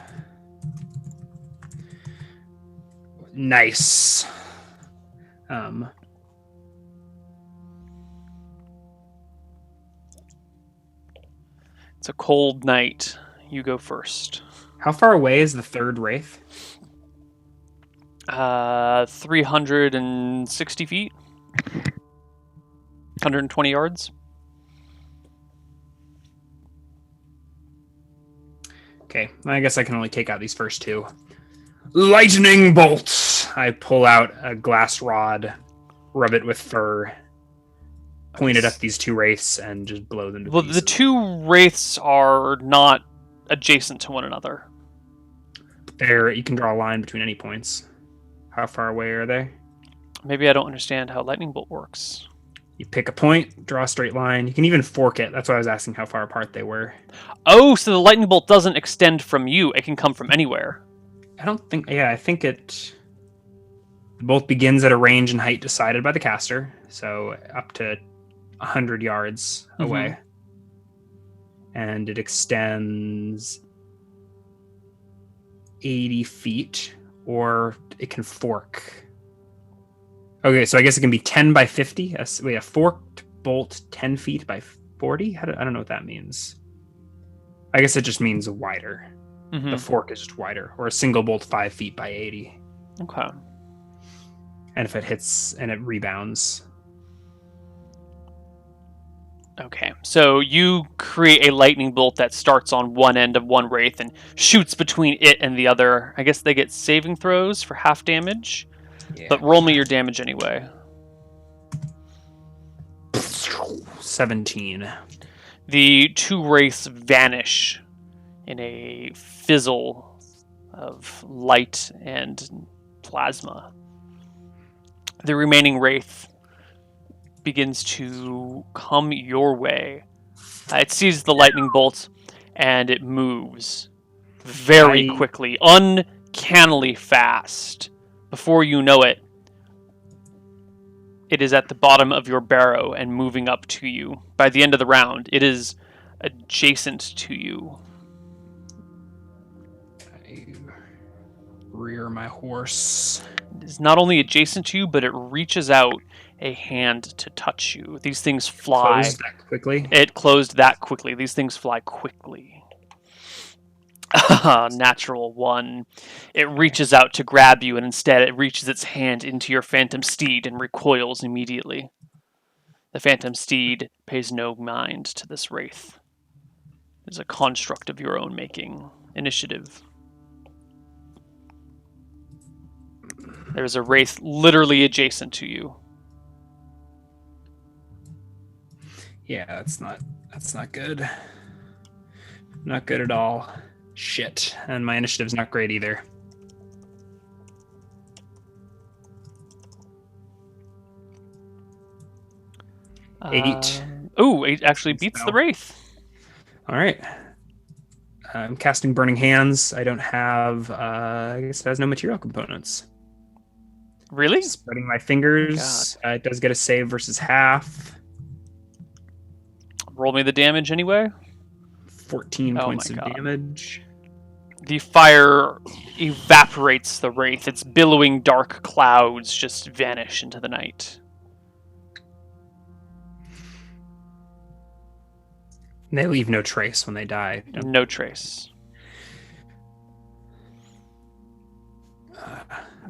B: Nice.
A: It's a cold night. You go first.
B: How far away is the third wraith?
A: 360 feet. 120 yards.
B: Okay, I guess I can only take out these first two. Lightning bolt! I pull out a glass rod, rub it with fur, point it at these two wraiths, and just blow them to
A: Well,
B: pieces.
A: the two wraiths are not adjacent to one another.
B: There, you can draw a line between any points. How far away are they?
A: Maybe I don't understand how lightning bolt works.
B: You pick a point, draw a straight line. You can even fork it. That's why I was asking how far apart they were.
A: Oh, so the lightning bolt doesn't extend from you. It can come from anywhere.
B: I don't think... Yeah, I think it... The bolt begins at a range and height decided by the caster, so up to 100 yards away. And it extends 80 feet, or it can fork. Okay, so I guess it can be 10 by 50. Wait, a forked bolt 10 feet by 40? I don't know what that means. I guess it just means wider. The fork is just wider. Or a single bolt 5 feet by 80.
A: Okay.
B: And if it hits and it rebounds.
A: Okay, so you create a lightning bolt that starts on one end of one wraith and shoots between it and the other. I guess they get saving throws for half damage, but roll me your damage anyway.
B: 17.
A: The two wraiths vanish in a fizzle of light and plasma. The remaining wraith begins to come your way. It sees the lightning bolt and it moves very quickly, uncannily fast. Before you know it, it is at the bottom of your barrow and moving up to you. By the end of the round, it is adjacent to you.
B: I rear my horse.
A: It is not only adjacent to you, but it reaches out a hand to touch you. These things fly.
B: Closed that quickly?
A: It closed that quickly. These things fly quickly. Natural one. It reaches out to grab you, and instead it reaches its hand into your phantom steed and recoils immediately. The phantom steed pays no mind to this wraith. It is a construct of your own making. Initiative. There's a wraith literally adjacent to you.
B: Yeah, that's not good. Not good at all. Shit. And my initiative's not great either. Eight.
A: It actually beats the wraith.
B: All right. I'm casting Burning Hands. I don't have... I guess it has no material components.
A: Really?
B: Spreading my fingers. It does get a save versus half.
A: Roll me the damage anyway.
B: 14 points of damage.
A: The fire evaporates the wraith. Its billowing dark clouds just vanish into the night.
B: And they leave no trace when they die.
A: No trace.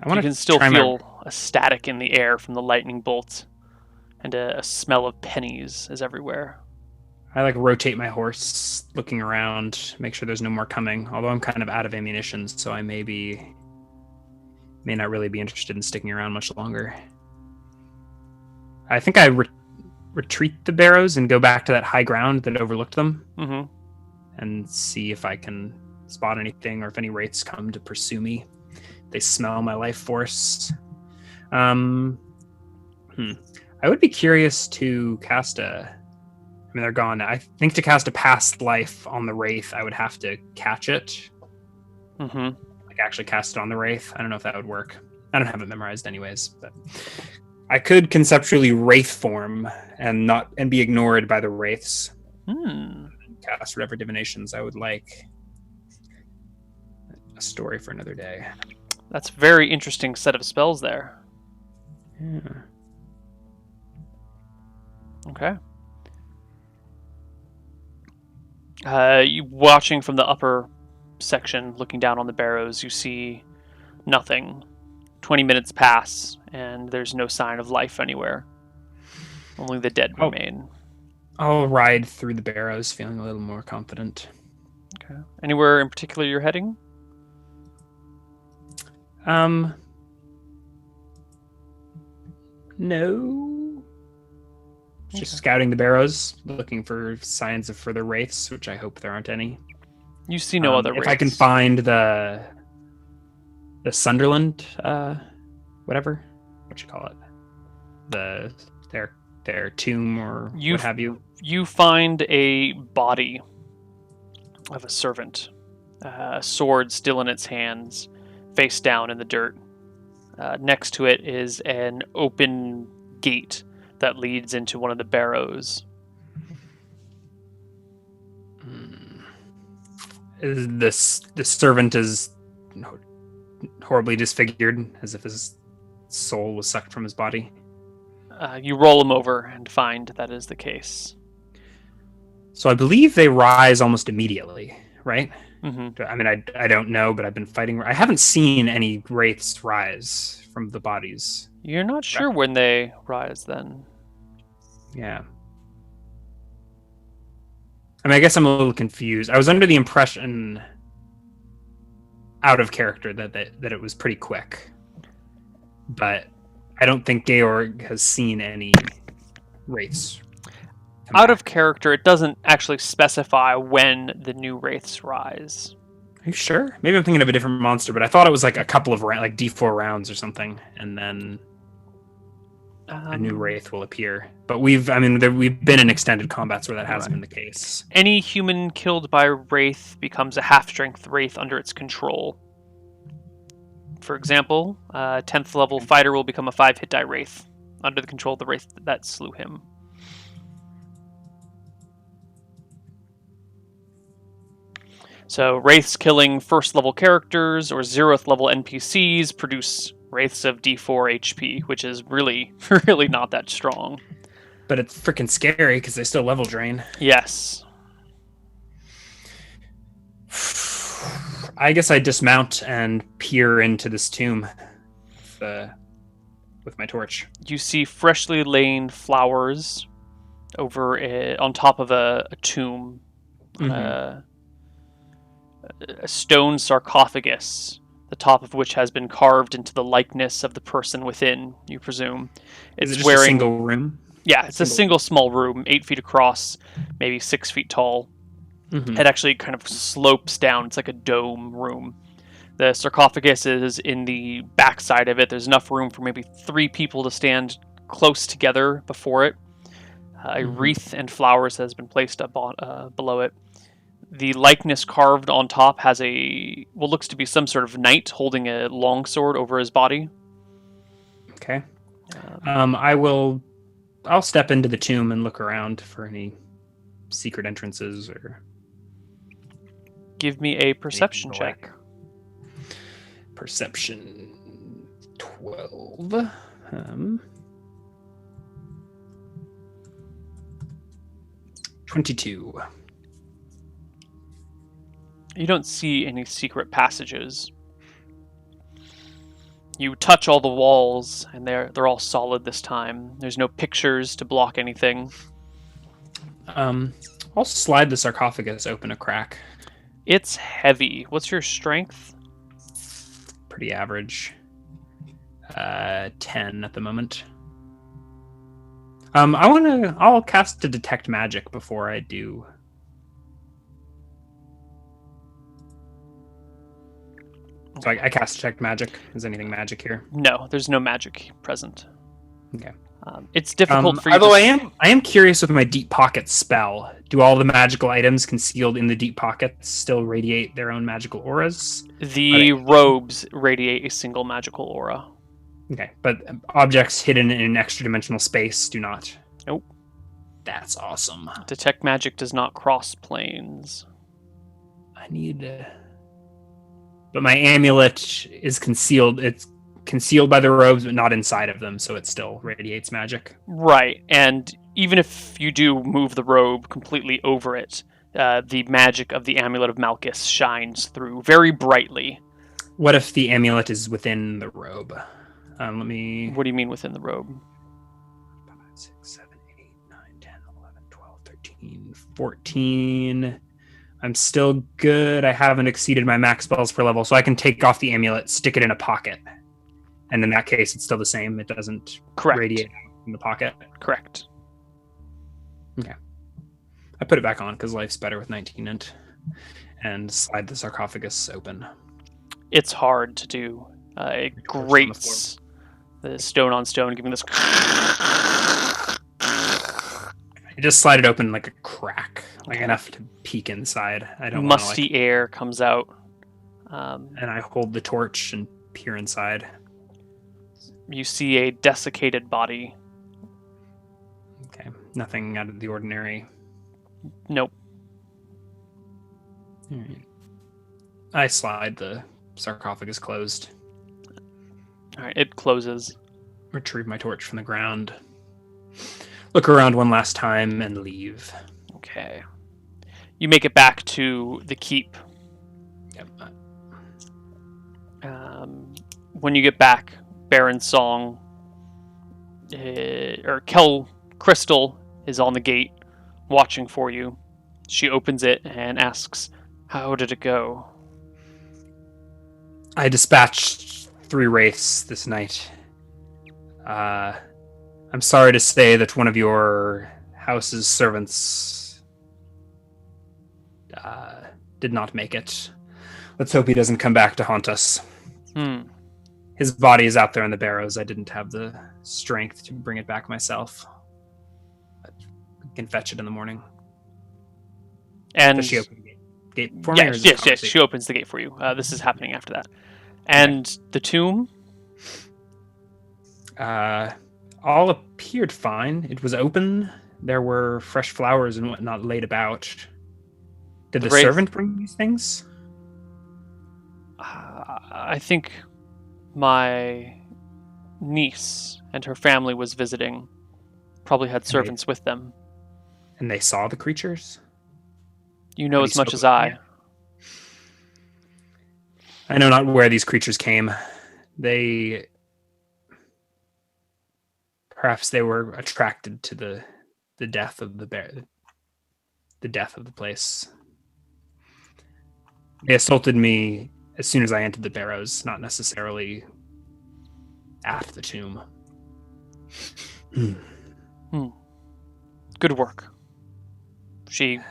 A: You can still feel a static in the air from the lightning bolt, and a smell of pennies is everywhere.
B: I rotate my horse, looking around, make sure there's no more coming. Although I'm kind of out of ammunition, so I may not really be interested in sticking around much longer. I think I retreat the barrows and go back to that high ground that overlooked them, and see if I can spot anything or if any wraiths come to pursue me. They smell my life force. I would be curious to cast they're gone now. I think to cast a past life on the wraith, I would have to catch it. Actually cast it on the wraith. I don't know if that would work. I don't have it memorized anyways, but I could conceptually wraith form and be ignored by the wraiths. Cast whatever divinations I would like. a story for another day.
A: That's a very interesting set of spells there.
B: Yeah.
A: Okay. You watching from the upper section, looking down on the barrows, you see nothing. 20 minutes pass, and there's no sign of life anywhere. Only the dead remain.
B: I'll ride through the barrows, feeling a little more confident.
A: Okay. Anywhere in particular you're heading?
B: No. Just scouting the barrows, looking for signs of further wraiths, which I hope there aren't any.
A: You see no other wraiths.
B: If I can find the Sunderland, whatever, what you call it, their tomb or what have you.
A: You find a body of a servant, a sword still in its hands, face down in the dirt. Next to it is an open gate that leads into one of the barrows.
B: The servant is horribly disfigured, as if his soul was sucked from his body.
A: You roll him over and find that is the case.
B: So I believe they rise almost immediately, right?
A: Mm-hmm.
B: I mean, I don't know, but I've been fighting. I haven't seen any wraiths rise from the bodies.
A: You're not sure when they rise, then.
B: Yeah. I mean, I guess I'm a little confused. I was under the impression, out of character, that it was pretty quick. But I don't think Georg has seen any wraiths.
A: Out of character, it doesn't actually specify when the new wraiths rise.
B: Are you sure? Maybe I'm thinking of a different monster, but I thought it was like a couple of like D4 rounds or something, and then a new wraith will appear. But we've been in extended combats where that hasn't been the case.
A: Any human killed by a wraith becomes a half-strength wraith under its control. For example, a 10th level fighter will become a 5-hit die wraith under the control of the wraith that slew him. So wraiths killing 1st level characters or 0th level NPCs produce wraiths of D4 HP, which is really, really not that strong.
B: But it's freaking scary because they still level drain.
A: Yes.
B: I guess I dismount and peer into this tomb with my torch.
A: You see freshly laid flowers over on top of a tomb.
B: Mm-hmm.
A: A stone sarcophagus, the top of which has been carved into the likeness of the person within, you presume.
B: Is it just a single room?
A: Yeah, it's a single small room, 8 feet across, maybe 6 feet tall. Mm-hmm. It actually kind of slopes down. It's like a dome room. The sarcophagus is in the backside of it. There's enough room for maybe 3 people to stand close together before it. A wreath and flowers has been placed below it. The likeness carved on top has what looks to be some sort of knight holding a longsword over his body.
B: Okay. I'll step into the tomb and look around for any secret entrances or.
A: Give me a perception check.
B: Perception 12. 22.
A: You don't see any secret passages. You touch all the walls, and they're all solid this time. There's no pictures to block anything.
B: I'll slide the sarcophagus open a crack.
A: It's heavy. What's your strength?
B: Pretty average. 10 at the moment. I'll cast to detect magic before I do. So I cast detect magic. Is anything magic here?
A: No, there's no magic present.
B: Okay.
A: It's difficult for you.
B: Although I am curious with my deep pocket spell. Do all the magical items concealed in the deep pockets still radiate their own magical auras?
A: The robes radiate a single magical aura.
B: Okay, but objects hidden in an extra dimensional space do not.
A: Nope.
B: That's awesome.
A: Detect magic does not cross planes.
B: I need But my amulet is concealed. It's concealed by the robes, but not inside of them, so it still radiates magic.
A: Right, and even if you do move the robe completely over it, the magic of the Amulet of Malchus shines through very brightly.
B: What if the amulet is within the robe? Let me...
A: What do you mean within the robe?
B: 5, 6, 7, 8, 9, 10, 11, 12, 13, 14. I'm still good. I haven't exceeded my max spells per level, so I can take off the amulet, stick it in a pocket. And in that case, it's still the same. It doesn't radiate out in the pocket.
A: Correct.
B: Okay. I put it back on because life's better with 19 int. And slide the sarcophagus open.
A: It's hard to do. It grates the stone on stone, giving this...
B: You just slide it open like a crack, like enough to peek inside. I don't
A: musty air comes out.
B: And I hold the torch and peer inside.
A: You see a desiccated body.
B: Okay, nothing out of the ordinary.
A: Nope.
B: All right. I slide the sarcophagus closed.
A: All right, it closes.
B: Retrieve my torch from the ground. Look around one last time and leave.
A: Okay. You make it back to the keep.
B: Yep.
A: When you get back, Baron Song, or Kel Crystal is on the gate, watching for you. She opens it and asks, "How did it go?"
B: I dispatched 3 wraiths this night. I'm sorry to say that one of your house's servants did not make it. Let's hope he doesn't come back to haunt us. His body is out there in the barrows. I didn't have the strength to bring it back myself. But we can fetch it in the morning.
A: And
B: does she open the gate for me?
A: Yes. She opens the gate for you. This is happening after that. And the tomb?
B: All appeared fine. It was open. There were fresh flowers and whatnot laid about. Did the servant bring these things?
A: I think my niece and her family was visiting. Probably had servants with them.
B: And they saw the creatures?
A: You know as much as I.
B: I know not where these creatures came. Perhaps they were attracted to the death of the bear, the death of the place. They assaulted me as soon as I entered the barrows, not necessarily at the tomb.
A: Good work. She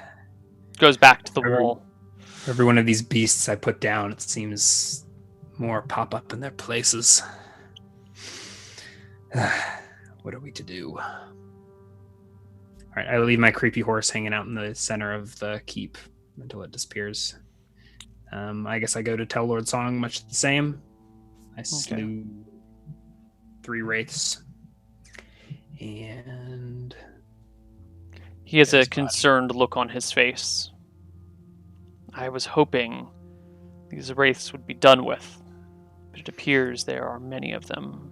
A: goes back to the wall.
B: Every one of these beasts I put down, it seems more pop up in their places. What are we to do? All right, I leave my creepy horse hanging out in the center of the keep until it disappears. I guess I go to tell Lord Song much the same. I slew 3 wraiths. And
A: he has a concerned look on his face. I was hoping these wraiths would be done with, but it appears there are many of them.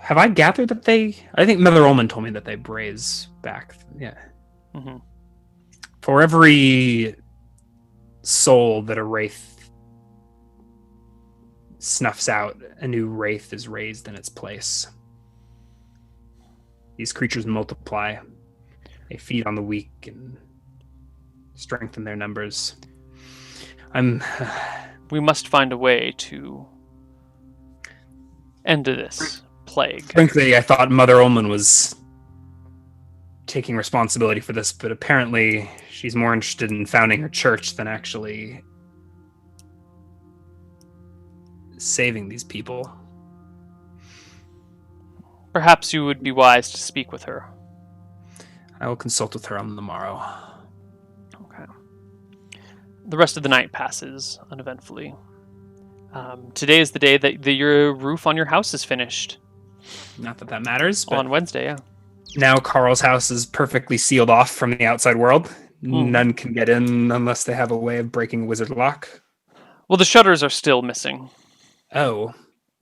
B: Have I gathered that I think Mother Ullman told me that they braze back. Yeah.
A: Mm-hmm.
B: For every soul that a wraith snuffs out, a new wraith is raised in its place. These creatures multiply. They feed on the weak and strengthen their numbers.
A: We must find a way to end this plague.
B: Frankly, I thought Mother Ullman was taking responsibility for this, but apparently she's more interested in founding her church than actually saving these people.
A: Perhaps you would be wise to speak with her.
B: I will consult with her on the morrow.
A: Okay. The rest of the night passes uneventfully. Today is the day that your roof on your house is finished.
B: Not that matters, but
A: on Wednesday, yeah.
B: Now Carl's house is perfectly sealed off from the outside world. None can get in unless they have a way of breaking wizard lock.
A: Well, the shutters are still missing.
B: Oh,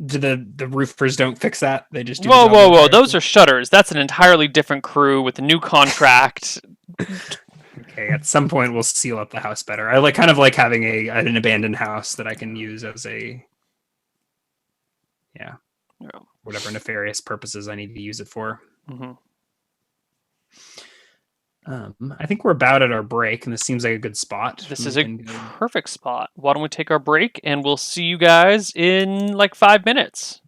B: do the roofers don't fix that? They just do the
A: Whoa,
B: job
A: whoa,
B: of the
A: whoa!
B: fire
A: Those
B: crew?
A: are shutters. That's an entirely different crew with a new contract.
B: Okay, at some point we'll seal up the house better. I kind of like having an abandoned house that I can use as a, yeah,
A: Yeah.
B: whatever nefarious purposes I need to use it for.
A: Mm-hmm.
B: I think we're about at our break, and this seems like a good spot.
A: This
B: We
A: is a
B: can go.
A: perfect spot. Why don't we take our break and we'll see you guys in like 5 minutes.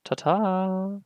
A: Ta ta.